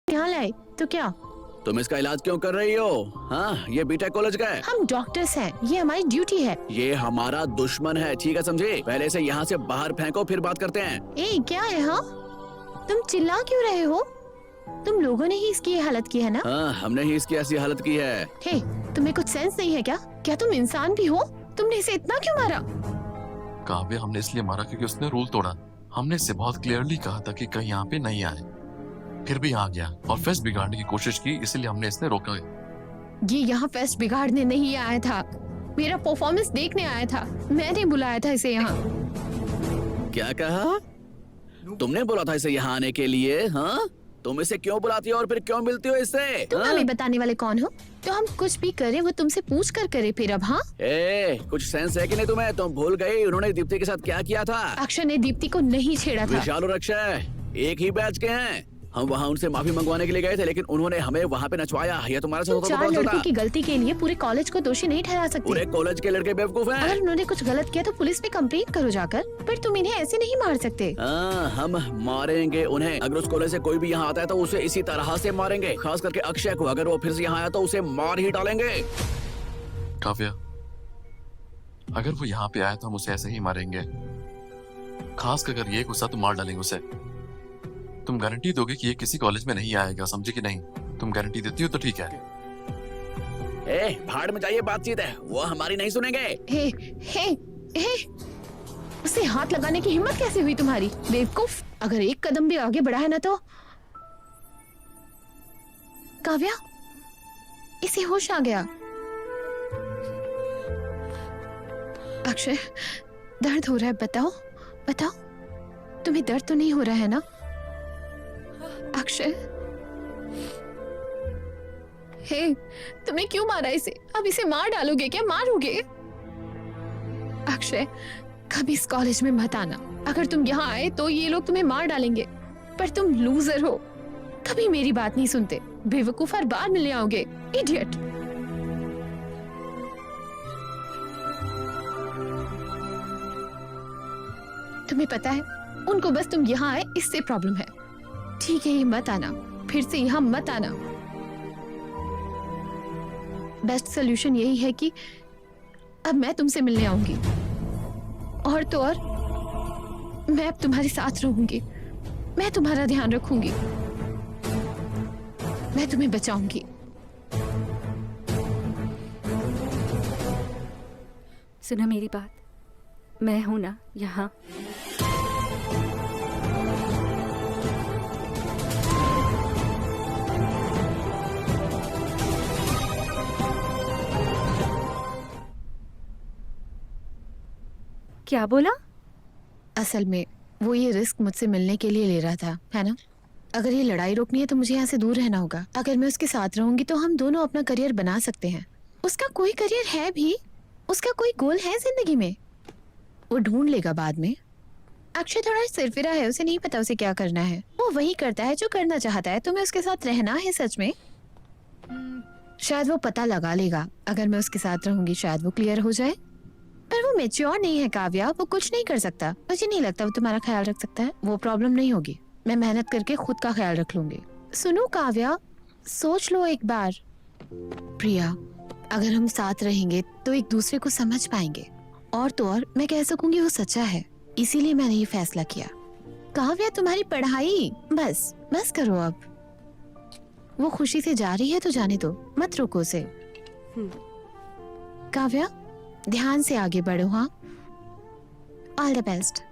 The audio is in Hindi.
यहाँ लाए तो क्या? तुम इसका इलाज क्यों कर रही हो? हाँ, ये बीटेक कॉलेज का है। हम डॉक्टर्स हैं, ये हमारी ड्यूटी है। ये हमारा दुश्मन है, ठीक है समझे? पहले इसे यहाँ से बाहर फेंको, फिर बात करते हैं। ए क्या है? हाँ, तुम चिल्ला क्यों रहे हो? तुम लोगों ने ही इसकी ये हालत की है ना? हाँ, हमने ही इसकी ऐसी हालत की है। हे, तुम्हें कुछ सेंस नहीं है क्या? क्या तुम इंसान भी हो? तुमने इसे इतना क्यों मारा? काव्या, हमने इसलिए मारा क्योंकि उसने रूल तोड़ा। हमने इससे बहुत क्लियरली कहा था कि कहीं यहाँ पे नहीं आए, फिर भी आ गया और फेस्ट बिगाड़ने की कोशिश की, इसलिए हमने इसने रोका। ये यहाँ फेस्ट बिगाड़ने नहीं आया था, मेरा परफॉर्मेंस देखने आया था। मैंने बुलाया था इसे यहाँ। क्या कहा? तुमने बोला था इसे यहाँ आने के लिए? हाँ, तुम इसे क्यों बुलाती हो और फिर क्यों मिलती हो इससे? तुम हाँ? हमें बताने वाले कौन हो? तो हम कुछ भी करें वो तुमसे पूछ कर करे फिर। अब हाँ, कुछ सेंस है कि नहीं तुम्हें? तुम भूल गई उन्होंने दीप्ति के साथ क्या किया था? अक्षय ने दीप्ति को नहीं छेड़ा था। विशाल और अक्षय एक ही बैच के हैं। हम वहाँ उनसे माफी मंगवाने के लिए गए थे, लेकिन उन्होंने हमें वहाँ पे नचवाया। ये तुम्हारे साथ तुम होता तो चार कौन सा लड़कों था? की गलती के लिए पूरे कॉलेज को दोषी नहीं ठहरा सकते। पूरे कॉलेज के लड़के बेवकूफ हैं। अगर उन्होंने कुछ गलत किया तो पुलिस पे कंप्लेंट करो जाकर, पर तुम इन्हें ऐसे नहीं मार सकते। हाँ, हम मारेंगे उन्हें। अगर उस कॉलेज से कोई भी यहाँ आता है तो उसे इसी तरह से मारेंगे, खास करके अक्षय को। अगर वो फिर से यहाँ आया तो उसे मार ही डालेंगे। काव्या, अगर वो यहाँ पे आया तो हम उसे ऐसे ही मारेंगे, खास कर अगर ये गुस्सा तो मार डालेंगे उसे। तुम गारंटी दोगे कि ये किसी कॉलेज में नहीं आएगा, समझे कि नहीं? तुम गारंटी देती हो तो ठीक है। भाड़ में जाइए, बातचीत है, वो हमारी नहीं सुनेंगे। हे, हे, हे, उसे हाथ लगाने की हिम्मत कैसे हुई तुम्हारी बेवकूफ? अगर एक कदम भी आगे बढ़ा है ना तो। काव्या, इसे होश आ गया। अक्षय, दर्द हो रहा है? बताओ बताओ, तुम्हें दर्द तो नहीं हो रहा है ना? अक्षय, हे, तुमने क्यों मारा इसे? अब इसे मार डालोगे क्या? मारोगे? अक्षय, कभी इस कॉलेज में मत आना। अगर तुम यहाँ आए तो ये लोग तुम्हें मार डालेंगे। पर तुम लूजर हो, कभी मेरी बात नहीं सुनते। बेवकूफ, हर बार मिलने आओगे। इडियट। तुम्हें पता है, उनको बस तुम यहाँ आए इससे प्रॉब्लम है। ठीक है, ये मत आना, फिर से यहाँ मत आना। बेस्ट सोल्यूशन यही है कि अब मैं तुमसे मिलने आऊंगी, और तो और मैं अब तुम्हारे साथ रहूंगी। मैं तुम्हारा ध्यान रखूंगी, मैं तुम्हें बचाऊंगी। सुना मेरी बात, मैं हूं ना यहाँ। क्या बोला? असल में वो ये रिस्क मुझसे मिलने के लिए ले रहा था, है ना? अगर ये लड़ाई रोकनी है तो मुझे यहाँ से दूर रहना होगा। अगर मैं उसके साथ रहूंगी तो हम दोनों अपना करियर बना सकते हैं। उसका कोई करियर है भी, उसका कोई गोल है जिंदगी में, वो ढूंढ लेगा बाद में। अक्षय थोड़ा सिरफिरा है, उसे नहीं पता उसे क्या करना है। वो वही करता है जो करना चाहता है। तुम्हें उसके साथ रहना है सच में? शायद वो पता लगा लेगा। अगर मैं उसके साथ रहूंगी शायद वो क्लियर हो जाए। पर वो मैच्योर नहीं है काव्या, वो कुछ नहीं कर सकता। मुझे नहीं लगता वो तुम्हारा ख्याल रख सकता है। वो प्रॉब्लम नहीं होगी, मैं मेहनत करके खुद का ख्याल रख लूंगी। सुनो काव्या, सोच लो एक बार। प्रिया, अगर हम साथ रहेंगे तो एक दूसरे को समझ पाएंगे, और तो और मैं कह सकूंगी वो सच्चा है। इसीलिए मैंने ये फैसला किया। काव्या, तुम्हारी पढ़ाई बस बस करो अब। वो खुशी से जा रही है तो जाने दो, मत रोको उसे। काव्या, ध्यान से आगे बढ़ो। हाँ, ऑल द बेस्ट।